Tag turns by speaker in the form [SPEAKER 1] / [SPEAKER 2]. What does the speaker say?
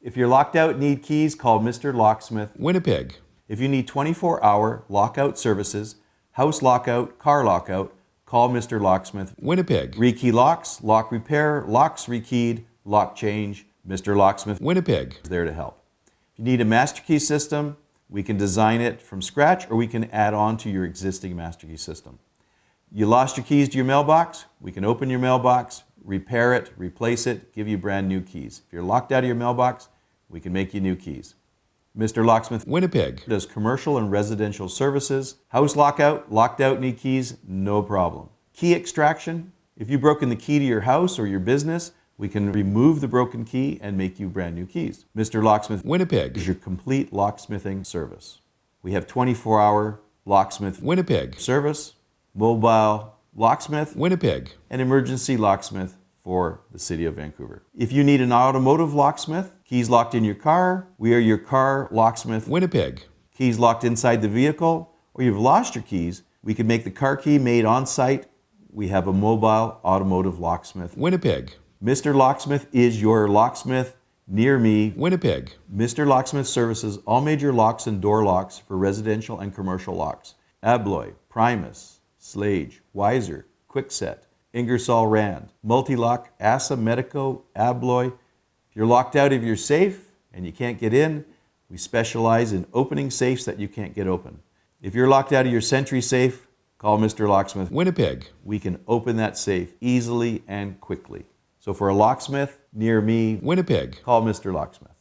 [SPEAKER 1] If you're locked out and need keys, call Mr. Locksmith
[SPEAKER 2] Winnipeg.
[SPEAKER 1] If you need 24-hour lockout services, house lockout, car lockout, call Mr. Locksmith
[SPEAKER 2] Winnipeg.
[SPEAKER 1] Rekey Locks, lock repair, locks rekeyed, lock change, Mr. Locksmith
[SPEAKER 2] Winnipeg.
[SPEAKER 1] is there to help. If you need a master key system, we can design it from scratch or we can add on to your existing master key system. You lost your keys to your mailbox, we can open your mailbox, repair it, replace it, give you brand new keys. If you're locked out of your mailbox, we can make you new keys. Mr. Locksmith
[SPEAKER 2] Winnipeg.
[SPEAKER 1] does commercial and residential services. House lockout, locked out, need keys, no problem. Key extraction, if you've broken the key to your house or your business, we can remove the broken key and make you brand new keys. Mr. Locksmith
[SPEAKER 2] Winnipeg.
[SPEAKER 1] is your complete locksmithing service. We have 24-hour locksmith
[SPEAKER 2] Winnipeg.
[SPEAKER 1] service, mobile locksmith,
[SPEAKER 2] Winnipeg.
[SPEAKER 1] and emergency locksmith for the City of Vancouver. If you need an automotive locksmith, keys locked in your car, we are your car locksmith.
[SPEAKER 2] Winnipeg.
[SPEAKER 1] Keys locked inside the vehicle, or you've lost your keys, we can make the car key made on site. We have a mobile automotive locksmith.
[SPEAKER 2] Winnipeg.
[SPEAKER 1] Mr. Locksmith is your locksmith near me.
[SPEAKER 2] Winnipeg.
[SPEAKER 1] Mr. Locksmith services all major locks and door locks for residential and commercial locks. Abloy, Primus, Schlage, Weiser, Kwikset, Ingersoll Rand, Multi-Lock, Assa, Medico, Abloy. If you're locked out of your safe and you can't get in, we specialize in opening safes that you can't get open. If you're locked out of your Sentry safe, call Mr. Locksmith.
[SPEAKER 2] Winnipeg.
[SPEAKER 1] We can open that safe easily and quickly. So for a locksmith near me,
[SPEAKER 2] Winnipeg.
[SPEAKER 1] call Mr. Locksmith.